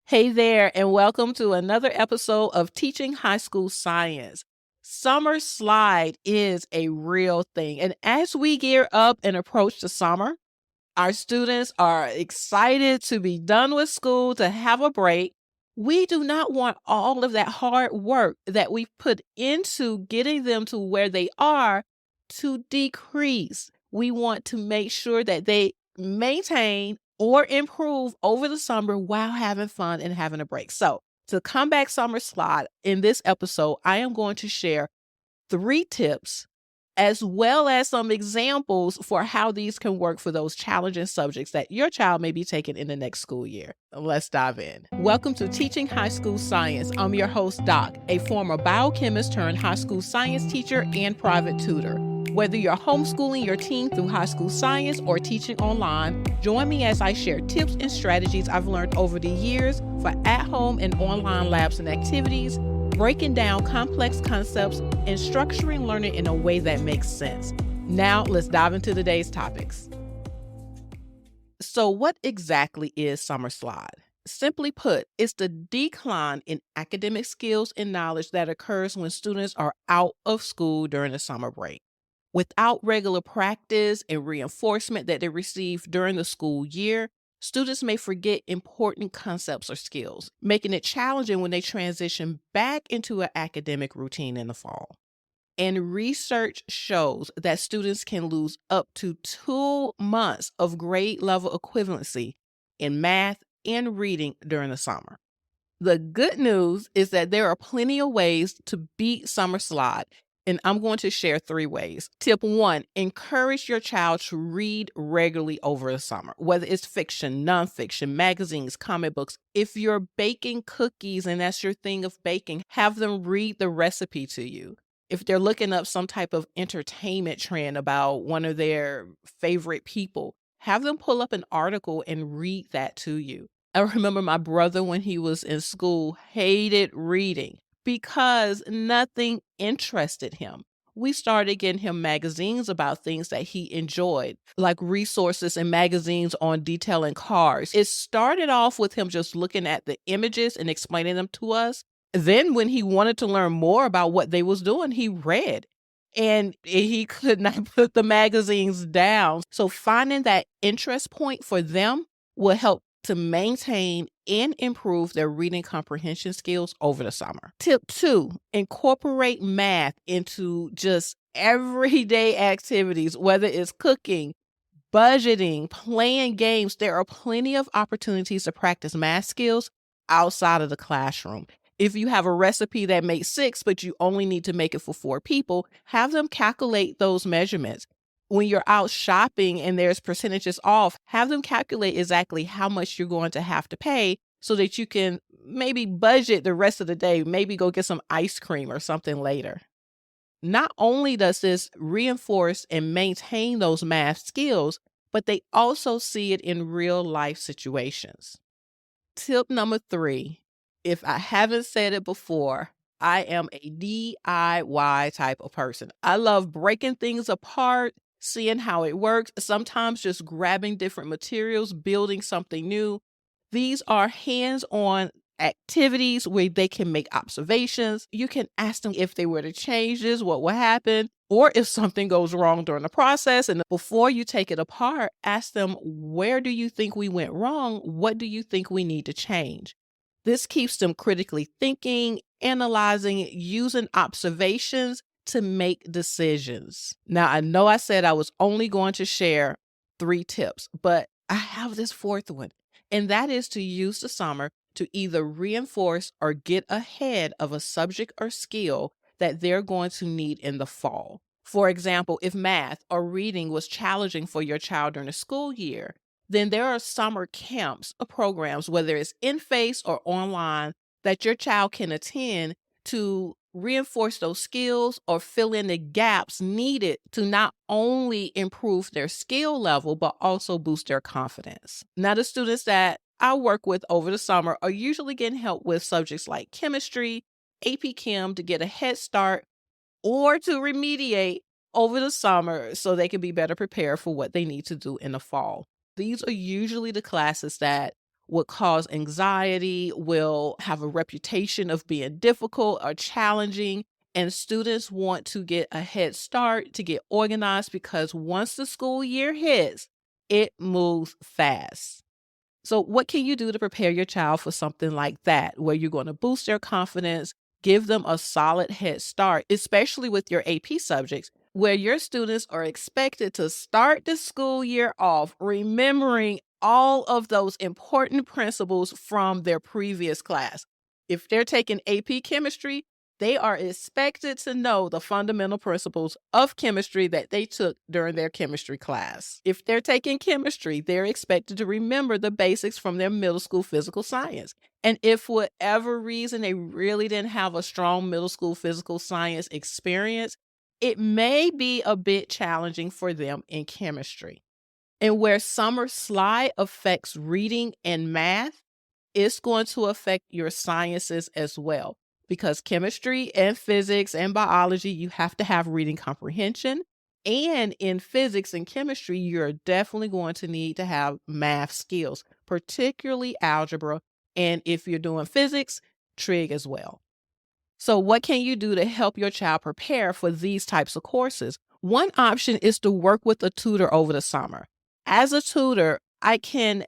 Hey there, and welcome to another episode of Teaching High School Science. Summer slide is a real thing. And as we gear up and approach the summer, our students are excited to be done with school, to have a break. We do not want all of that hard work that we put into getting them to where they are to decrease. We want to make sure that they maintain or improve over the summer while having fun and having a break. So, to combat summer slide, in this episode, I am going to share 3 tips as well as some examples for how these can work for those challenging subjects that your child may be taking in the next school year. Let's dive in. Welcome to Teaching High School Science. I'm your host, Doc, a former biochemist turned high school science teacher and private tutor. Whether you're homeschooling your teen through high school science or teaching online, join me as I share tips and strategies I've learned over the years for at-home and online labs and activities, breaking down complex concepts and structuring learning in a way that makes sense. Now, let's dive into today's topics. So, what exactly is summer slide? Simply put, it's the decline in academic skills and knowledge that occurs when students are out of school during the summer break. Without regular practice and reinforcement that they receive during the school year, students may forget important concepts or skills, making it challenging when they transition back into an academic routine in the fall. And research shows that students can lose up to 2 months of grade level equivalency in math and reading during the summer. The good news is that there are plenty of ways to beat summer slide, and I'm going to share 3 ways. Tip 1, encourage your child to read regularly over the summer, whether it's fiction, nonfiction, magazines, comic books. If you're baking cookies and that's your thing of baking, have them read the recipe to you. If they're looking up some type of entertainment trend about one of their favorite people, have them pull up an article and read that to you. I remember my brother when he was in school hated reading because nothing interested him. We started getting him magazines about things that he enjoyed, like resources and magazines on detailing cars. It started off with him just looking at the images and explaining them to us. Then when he wanted to learn more about what they was doing, he read. And he could not put the magazines down. So finding that interest point for them will help to maintain and improve their reading comprehension skills over the summer. Tip 2, incorporate math into just everyday activities, whether it's cooking, budgeting, playing games. There are plenty of opportunities to practice math skills outside of the classroom. If you have a recipe that makes 6, but you only need to make it for 4 people, have them calculate those measurements. When you're out shopping and there's percentages off, have them calculate exactly how much you're going to have to pay so that you can maybe budget the rest of the day, maybe go get some ice cream or something later. Not only does this reinforce and maintain those math skills, but they also see it in real life situations. Tip number 3, if I haven't said it before, I am a DIY type of person. I love breaking things apart, seeing how it works, sometimes just grabbing different materials, building something new. These are hands-on activities where they can make observations. You can ask them if they were to change this, what will happen, or if something goes wrong during the process. And before you take it apart, ask them, where do you think we went wrong? What do you think we need to change? This keeps them critically thinking, analyzing, using observations to make decisions. Now, I know I said I was only going to share 3 tips, but I have this 4th one, and that is to use the summer to either reinforce or get ahead of a subject or skill that they're going to need in the fall. For example, if math or reading was challenging for your child during the school year, then there are summer camps or programs, whether it's in face or online, that your child can attend to reinforce those skills or fill in the gaps needed to not only improve their skill level, but also boost their confidence. Now, the students that I work with over the summer are usually getting help with subjects like chemistry, AP Chem to get a head start or to remediate over the summer so they can be better prepared for what they need to do in the fall. These are usually the classes that would cause anxiety, will have a reputation of being difficult or challenging. And students want to get a head start to get organized because once the school year hits, it moves fast. So, what can you do to prepare your child for something like that, where you're going to boost their confidence, give them a solid head start, especially with your AP subjects, where your students are expected to start the school year off remembering all of those important principles from their previous class? If they're taking AP chemistry, they are expected to know the fundamental principles of chemistry that they took during their chemistry class. If they're taking chemistry, they're expected to remember the basics from their middle school physical science. And if for whatever reason they really didn't have a strong middle school physical science experience, it may be a bit challenging for them in chemistry. And where summer slide affects reading and math, it's going to affect your sciences as well. Because chemistry and physics and biology, you have to have reading comprehension. And in physics and chemistry, you're definitely going to need to have math skills, particularly algebra. And if you're doing physics, trig as well. So what can you do to help your child prepare for these types of courses? One option is to work with a tutor over the summer. As a tutor, I can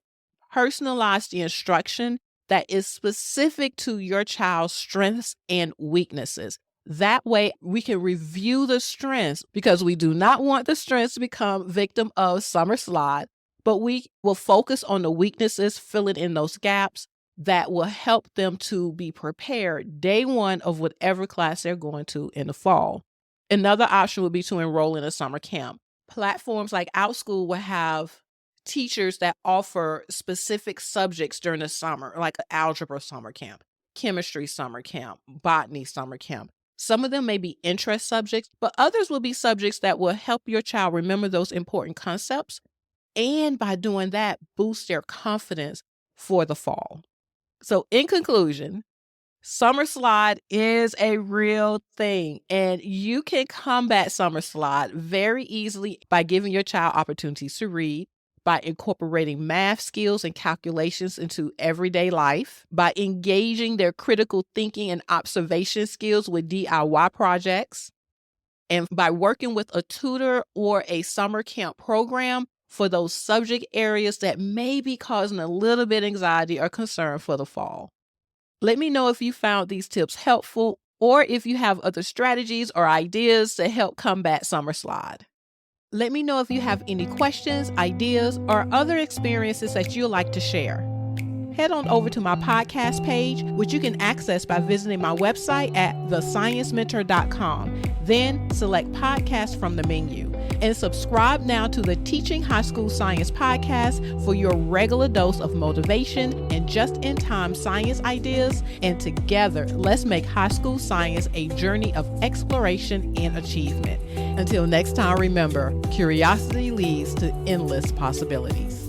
personalize the instruction that is specific to your child's strengths and weaknesses. That way, we can review the strengths because we do not want the strengths to become victim of summer slide, but we will focus on the weaknesses, filling in those gaps that will help them to be prepared day one of whatever class they're going to in the fall. Another option would be to enroll in a summer camp. Platforms like OutSchool will have teachers that offer specific subjects during the summer, like an algebra summer camp, chemistry summer camp, botany summer camp. Some of them may be interest subjects, but others will be subjects that will help your child remember those important concepts. And by doing that, boost their confidence for the fall. So in conclusion, summer slide is a real thing, and you can combat summer slide very easily by giving your child opportunities to read, by incorporating math skills and calculations into everyday life, by engaging their critical thinking and observation skills with DIY projects, and by working with a tutor or a summer camp program for those subject areas that may be causing a little bit of anxiety or concern for the fall. Let me know if you found these tips helpful or if you have other strategies or ideas to help combat summer slide. Let me know if you have any questions, ideas, or other experiences that you'd like to share. Head on over to my podcast page, which you can access by visiting my website at thesciencementor.com. Then select podcast from the menu and subscribe now to the Teaching High School Science podcast for your regular dose of motivation and just-in-time science ideas. And together, let's make high school science a journey of exploration and achievement. Until next time, remember, curiosity leads to endless possibilities.